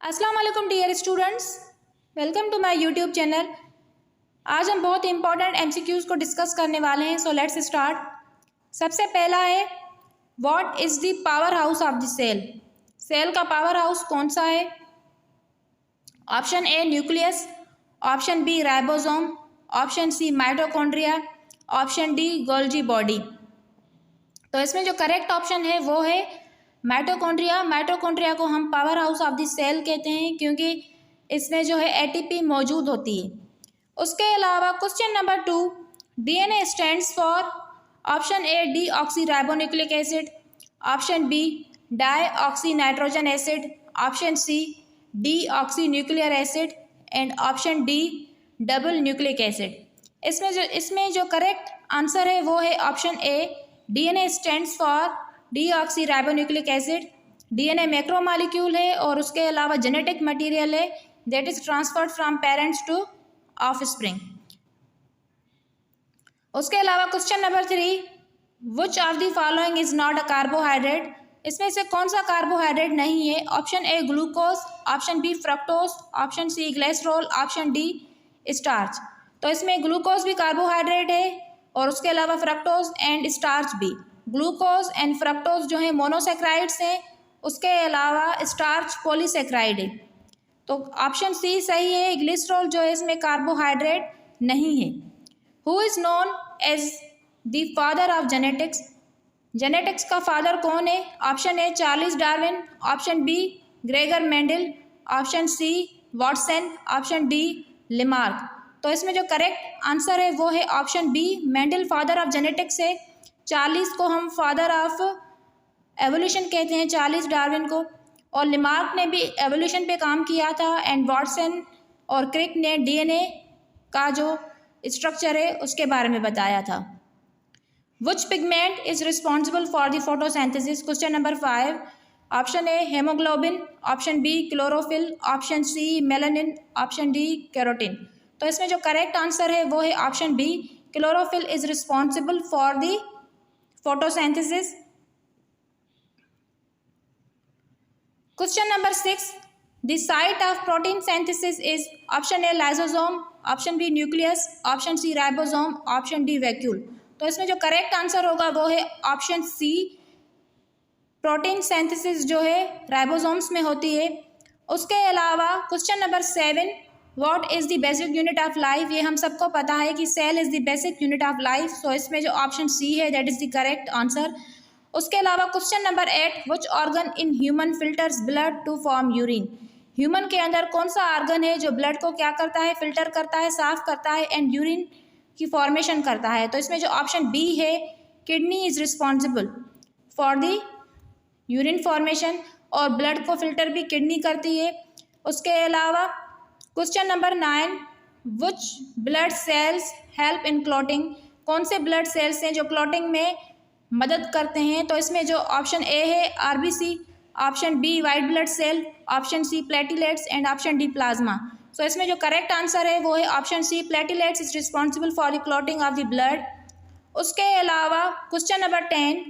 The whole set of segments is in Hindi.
अस्सलाम वालेकुम dear students, welcome to my YouTube channel. आज हम बहुत इंपॉर्टेंट एमसीक्यूज़ को डिस्कस करने वाले हैं। So let's start. सबसे पहला है, what is the powerhouse of the cell. Cell का पावर हाउस कौन सा है? Option A nucleus, option B ribosome, option C mitochondria, option D Golgi body. तो इसमें जो करेक्ट ऑप्शन है वो है माइटोकॉन्ड्रिया। माइटोकॉन्ड्रिया को हम powerhouse of the cell कहते हैं क्योंकि इसमें जो है एटीपी मौजूद होती है। उसके अलावा question number 2, DNA stands for option A deoxyribonucleic acid, option B dioxy nitrogen acid, option C deoxy nuclear acid and option D double nucleic acid. इसमें जो करेक्ट आंसर है वो है option A, DNA stands for deoxyribonucleic acid. DNA macromolecule है और उसके अलावा जेनेटिक मटेरियल है that is transferred from parents to offspring. उसके अलावा question number 3, which of the following is not a carbohydrate. इसमें से कौन सा कार्बोहाइड्रेट नहीं है? Option A glucose, option B fructose, option C glycerol, option D starch. तो इसमें ग्लूकोज भी कार्बोहाइड्रेट है और उसके अलावा फ्रक्टोज एंड स्टार्च भी। ग्लूकोज एंड फ्रक्टोज जो है मोनोसेक्राइड्स हैं, उसके अलावा स्टार्च पॉलीसेक्राइड है। तो ऑप्शन सी सही है, ग्लिसरॉल जो है इसमें कार्बोहाइड्रेट नहीं है। Who is known as the father of genetics. Genetics का फादर कौन है? Option A Charles Darwin, option B Gregor Mendel, option C Watson, option D Lamarck. तो इसमें जो करेक्ट आंसर है वो है option B, Mendel father of genetics है। चार्ल्स को हम फादर ऑफ एवोल्यूशन कहते हैं, चार्ल्स डार्विन को। और लेमार्क ने भी एवोल्यूशन पे काम किया था एंड वाटसन और क्रिक ने डीएनए का जो स्ट्रक्चर है उसके बारे में बताया था। Which pigment is responsible for the photosynthesis. Question number 5, option A haemoglobin, option B chlorophyll, option C melanin, option D carotene. तो इसमें जो करेक्ट आंसर है वो है option B, chlorophyll is responsible for the photosynthesis. Question number 6, the site of protein synthesis is option A lysosome, option B nucleus, option C ribosome, option D vacuole. तो इसमें जो करेक्ट आंसर होगा वो है ऑप्शन सी, प्रोटीन सिंथेसिस जो है राइबोसोम्स में होती है। उसके अलावा question number 7, what is the basic unit of life. ये हम सबको पता है कि cell is the basic unit of life. So इसमें जो ऑप्शन सी है that is the correct answer. उसके अलावा question number 8, which organ in human filters blood to form urine. Human के अंदर कौन सा ऑर्गन है जो ब्लड को क्या करता है? फिल्टर करता है, साफ करता है एंड यूरिन की फॉर्मेशन करता है। तो इसमें जो ऑप्शन बी है, kidney is responsible for the urine formation और ब्लड को फिल्टर भी किडनी करती है। उसके अलावा question number 9, which blood cells help in clotting. कौन से ब्लड सेल्स हैं जो क्लॉटिंग में मदद करते हैं? तो इसमें जो ऑप्शन ए है RBC, option B white blood cell, option C platelets and option D plasma. So इसमें जो करेक्ट आंसर है वो है option C, platelets is responsible for the clotting of the blood. उसके अलावा question number 10,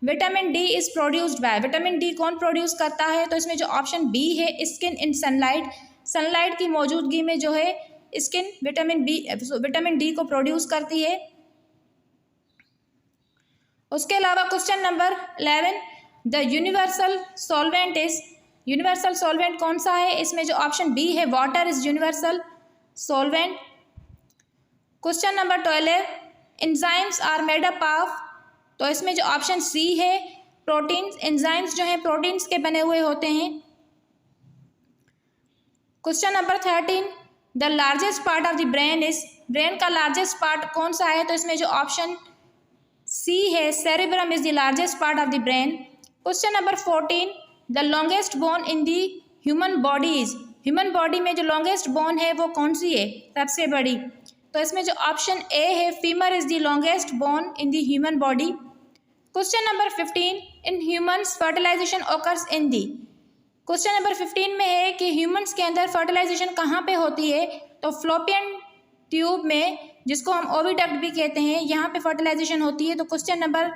vitamin D is produced by. Vitamin D कौन प्रोड्यूस करता है? तो इसमें जो ऑप्शन बी है, स्किन इन सनलाइट। सनलाइट की मौजूदगी में जो है स्किन विटामिन डी को प्रोड्यूस करती है। उसके अलावा question number 11, the universal solvent is. Universal solvent कौन सा है? इसमें जो ऑप्शन बी है, water is universal solvent. Question number 12, enzymes are made up of. तो इसमें जो ऑप्शन सी है, प्रोटीन्स। एंजाइम्स जो हैं प्रोटीन्स के बने हुए होते हैं। Question number 13, the largest part of the brain is. Brain का लार्जेस्ट पार्ट कौन सा है? तो इसमें जो ऑप्शन सी है, cerebrum is the largest part of the brain. Question number 14, the longest bone in the human body is. Human body में जो लॉन्गेस्ट बोन है वो कौन सी है? सबसे बड़ी। तो इसमें जो ऑप्शन ए है, femur is the longest bone in the human body. Question number 15, in humans fertilization occurs in the. Question number 15 में है कि ह्यूमन्स के अंदर फर्टिलाइजेशन कहाँ पे होती है? तो फ्लोपियन ट्यूब में, जिसको हम ओविडक्ट भी कहते हैं, यहाँ पे फर्टिलाइजेशन होती है। तो question number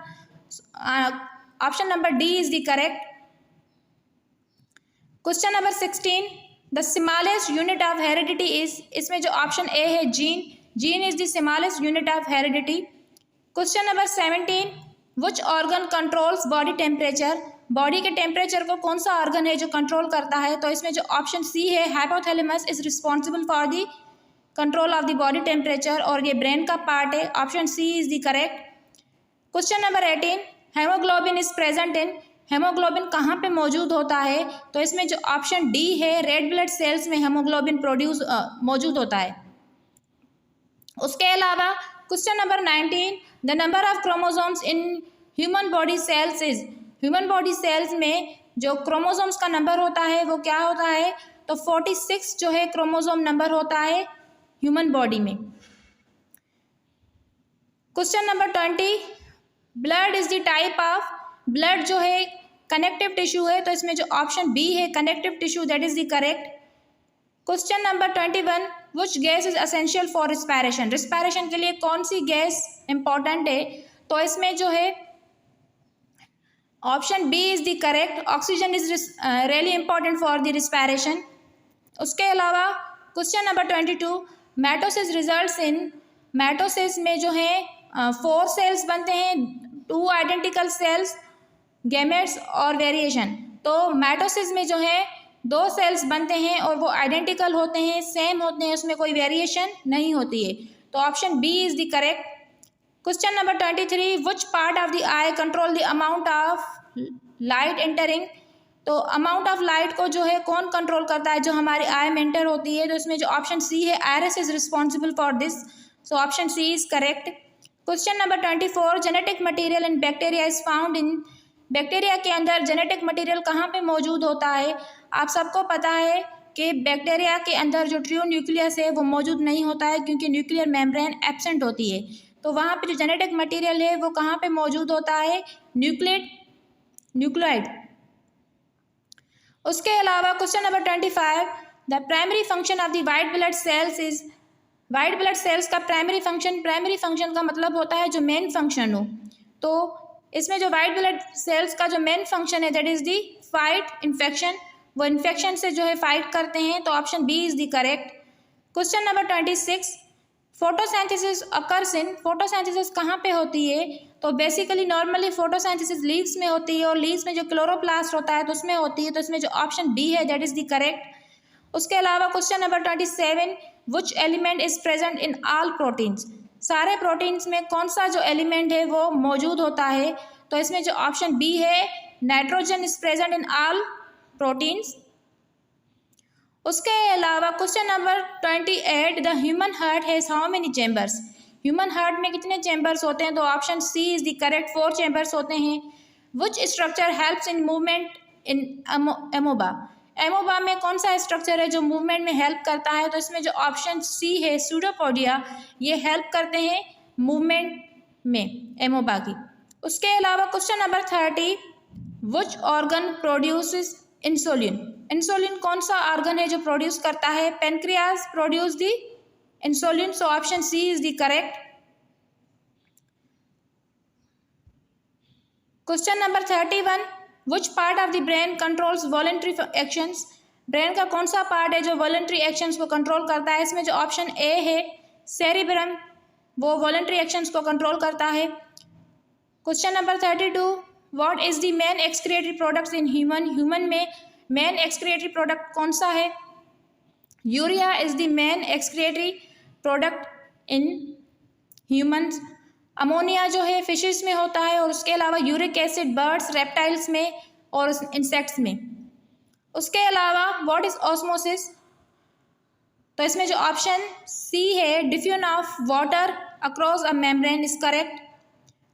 option number D is the correct. Question number 16, the smallest unit of heredity is, इसमें जो ऑप्शन ए है gene, gene is the smallest unit of heredity. Question number 17, which organ controls body temperature, body के टेम्परेचर को कौन सा ऑर्गन है जो कंट्रोल करता है? तो इसमें जो ऑप्शन सी है hypothalamus is responsible for the control of the body temperature, और ये ब्रेन का पार्ट है। Option C is the correct. Question number 18, haemoglobin is present in, haemoglobin कहाँ पे मौजूद होता है? तो इसमें जो ऑप्शन डी है रेड ब्लड सेल्स में हेमोग्लोबिन प्रोड्यूस मौजूद होता है। उसके अलावा question number 19, the number of chromosomes in human body cells is, human body sales में जो क्रोमोसोम्स का नंबर होता है वो क्या होता है? तो 46 जो है क्रोमोसोम नंबर होता है ह्यूमन बॉडी में। Question number 20, blood is the type of, blood जो है कनेक्टिव टिश्यू है, तो इसमें जो ऑप्शन बी है connective tissue, that is the correct. Question number 21, which gas is essential for respiration, respiration के लिए कौन सी गैस इंपॉर्टेंट है? तो इसमें जो है option B is the correct, oxygen is really important for the respiration. उसके अलावा question number 22, mitosis results in, mitosis में जो है 4 सेल्स बनते हैं, 2 आइडेंटिकल सेल्स, गैमेट्स और वेरिएशन। तो मैटोसिस में जो है 2 सेल्स बनते हैं और वो आइडेंटिकल होते हैं, सेम होते हैं, उसमें कोई वेरिएशन नहीं होती है। तो option B is the correct. Question number 23, which part of the eye control the amount of light entering, तो अमाउंट ऑफ लाइट को जो है कौन कंट्रोल करता है जो हमारी आई में एंटर होती है? तो इसमें जो ऑप्शन सी है iris is responsible for this, so option C is correct. Question number 24, genetic material in bacteria is found in, bacteria के अंदर जेनेटिक मटेरियल कहाँ पे मौजूद होता है? आप सबको पता है कि बैक्टीरिया के अंदर जो ट्रू न्यूक्लियस है वो मौजूद नहीं होता है क्योंकि न्यूक्लियर मेम्ब्रेन एब्सेंट होती है। तो वहाँ पे जो जेनेटिक मटेरियल है वो कहाँ पे मौजूद होता है? न्यूक्लियोइड। उसके अलावा question number 25, the primary function of the white blood cells is, white blood cells का प्राइमरी फंक्शन का मतलब होता है जो मेन फंक्शन हो। तो इसमें जो वाइट ब्लड सेल्स का जो मेन फंक्शन है that is the fight infection, वो इन्फेक्शन से जो है फाइट करते हैं। तो option B is the correct. Question number 26, photosynthesis occurs in, photosynthesis कहाँ पे होती है? तो बेसिकली नॉर्मली फोटोसिंथेसिस लीव्स में होती है और लीव्स में जो क्लोरोप्लास्ट होता है तो उसमें होती है। तो इसमें जो ऑप्शन बी है दैट इज द करेक्ट। उसके अलावा question number 27, which element is present in all proteins, सारे प्रोटीन्स में कौन सा जो एलिमेंट है वो मौजूद होता है? तो इसमें जो ऑप्शन बी है nitrogen is present in all proteins. उसके अलावा question number 28, the human heart has how many chambers, human heart में कितने चैम्बर्स होते हैं? तो option C is the correct, 4 chambers होते हैं। Which structure helps in movement in amoeba, amoeba में कौन सा स्ट्रक्चर है जो मूवमेंट में हेल्प करता है? तो इसमें जो ऑप्शन सी है सूडोपोडिया, ये हेल्प करते हैं मूवमेंट में एमोबा की। उसके अलावा question number 30, which organ produces insulin, insulin कौन सा ऑर्गन है जो प्रोड्यूस करता है? Pancreas produce the insulin, so option C is the correct. Question number 31, which part of the brain controls voluntary actions, brain का कौन सा पार्ट है जो वॉलंटरी एक्शंस को कंट्रोल करता है? इसमें जो ऑप्शन ए है सेरिब्रम, वो वॉलंटरी एक्शंस को कंट्रोल करता है। Question number 32, what is the main excretory products in human, human में मेन एक्सक्रिएटरी प्रोडक्ट कौन सा है? Urea is the main excretory product in humans. Ammonia जो है फिशेस में होता है और उसके अलावा यूरिक एसिड बर्ड्स, रेप्टाइल्स में और इंसेक्ट्स में। उसके अलावा व्हाट इज ऑस्मोसिस, तो इसमें जो ऑप्शन सी है diffusion of water across a membrane is correct.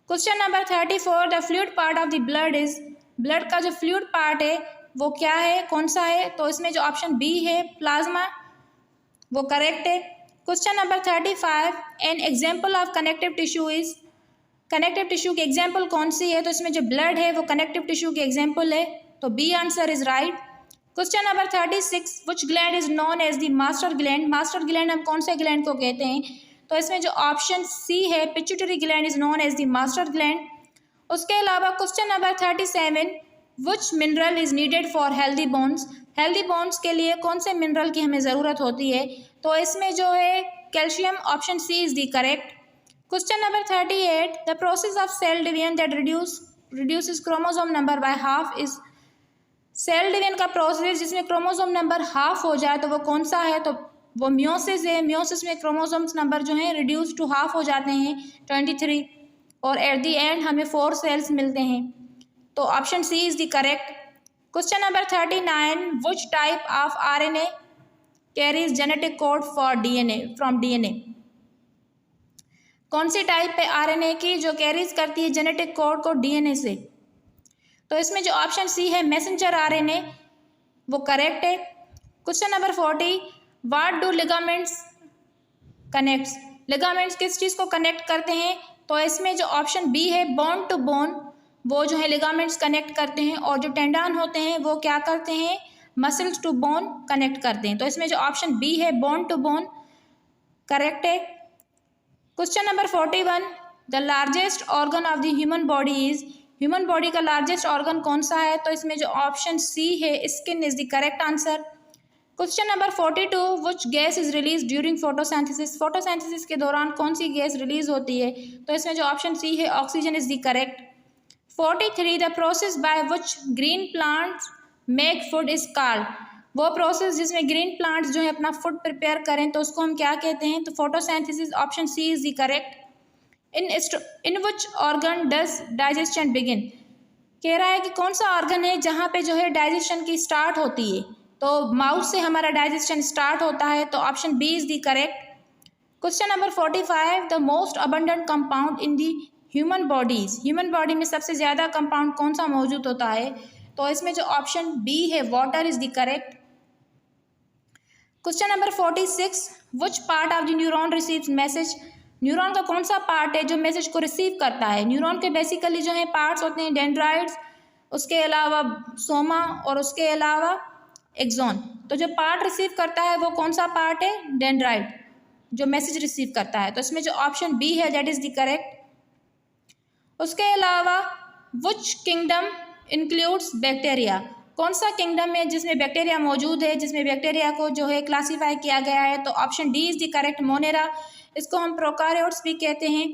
Question number 34, the fluid part of the blood is, blood का जो फ्लूइड पार्ट है वो क्या है, कौन सा है? तो इसमें जो ऑप्शन बी है प्लाज्मा, वो करेक्ट है। Question number 35, an example of connective tissue is, connective tissue की एग्जाम्पल कौन सी है? तो इसमें जो ब्लड है वो कनेक्टिव टिश्यू की एग्जाम्पल है, तो B answer is right. Question number 36, which gland is known as the master gland, master gland हम कौन से ग्लैंड को कहते हैं? तो इसमें जो ऑप्शन सी है pituitary gland is known as the master gland. उसके अलावा question number 37, which mineral is needed for healthy bones, healthy bones के लिए कौन से मिनरल की हमें ज़रूरत होती है? तो इसमें जो है calcium, option C is the correct. Question number 38, the process of cell division that reduces chromosome number by half is. Cell division का प्रोसेस जिसमें क्रोमोसोम नंबर हाफ हो जाए तो वो कौन सा है? तो वो मियोसिस है। मियोसिस में क्रोमोसोम्स नंबर जो है रिड्यूस टू हाफ हो जाते हैं 23, और एट द एंड हमें 4 सेल्स मिलते हैं। तो option C is the correct. Question number 39, which type of RNA carries genetic code for DNA from DNA? कौन सी टाइप है RNA की जो कैरीज करती है जेनेटिक कोड को DNA से? तो इसमें जो ऑप्शन सी है मैसेंजर RNA वो करेक्ट है। Question number 40, what do ligaments connects? Ligaments किस चीज़ को कनेक्ट करते हैं? तो इसमें जो ऑप्शन बी है बोन टू बोन, वो जो है लिगामेंट्स कनेक्ट करते हैं, और जो टेंडन होते हैं वो क्या करते हैं? मसल्स टू बोन कनेक्ट करते हैं। तो इसमें जो ऑप्शन बी है बोन टू बोन करेक्ट है। Question number 41, the largest organ of the human body is. Human body का लार्जेस्ट ऑर्गन कौन सा है? तो इसमें जो ऑप्शन सी है skin is the correct answer. Question number 42, which gas is release during photosynthesis? Photosynthesis के दौरान कौन सी गैस रिलीज होती है? तो इसमें जो ऑप्शन सी है oxygen is the correct. 43, the process by which green plants make food is called. वो प्रोसेस जिसमें ग्रीन प्लांट्स जो है अपना फूड प्रिपेयर करें तो उसको हम क्या कहते हैं? तो photosynthesis, option C is the correct. In which organ does digestion begin? कह रहा है कि कौन सा ऑर्गन है जहाँ पे जो है डाइजेशन की स्टार्ट होती है? तो माउथ से हमारा डाइजेशन स्टार्ट होता है। तो option B is the correct. Question number 45, the most abundant compound in the human bodies. Human body में सबसे ज़्यादा कंपाउंड कौन सा मौजूद होता है? तो इसमें जो ऑप्शन बी है water is the correct. Question number 46, which part of the neuron receives message? Neuron का कौन सा पार्ट है जो मैसेज को रिसीव करता है? न्यूरॉन के बेसिकली जो है पार्ट्स होते हैं डेंड्राइट्स, उसके अलावा सोमा, और उसके अलावा एक्सॉन। तो जो पार्ट रिसीव करता है वो कौन सा पार्ट है? डेंड्राइट, जो मैसेज रिसीव करता है। तो इसमें जो ऑप्शन बी है दैट इज द करेक्ट। उसके अलावा विच किंगडम इंक्लूड्स बैक्टीरिया? कौन सा किंगडम है जिसमें बैक्टीरिया मौजूद है, जिसमें बैक्टीरिया को जो है क्लासीफाई किया गया है? तो option D is the correct, Monera. इसको हम प्रोकार्योट्स भी कहते हैं।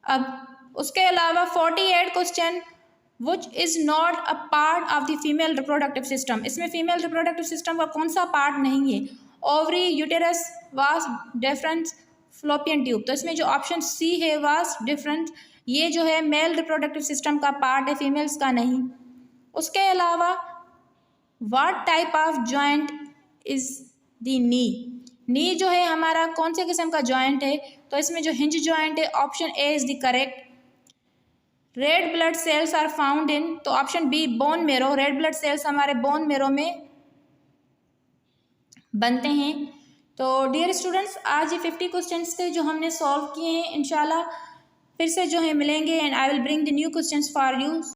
अब उसके अलावा 48 question, which is not a part of the female reproductive system? इसमें फीमेल रिप्रोडक्टिव सिस्टम का कौन सा पार्ट नहीं है? Ovary, uterus, vas deferens, fallopian tube. तो इसमें जो ऑप्शन सी है वास डिफरेंस, ये जो है मेल रिप्रोडक्टिव सिस्टम का पार्ट है, फीमेल्स का नहीं। उसके अलावा what type of joint is the knee? Knee जो है हमारा कौन से किस्म का जॉइंट है? तो इसमें जो हिंज जॉइंट है, option A is the correct. Red blood cells are found in, तो option B bone marrow. Red blood cells हमारे बोन मेरो में बनते हैं। तो डियर स्टूडेंट्स, आज ये 50 क्वेश्चंस थे जो हमने सॉल्व किए हैं। इंशाल्लाह फिर से जो है मिलेंगे, and I will bring the new questions for you.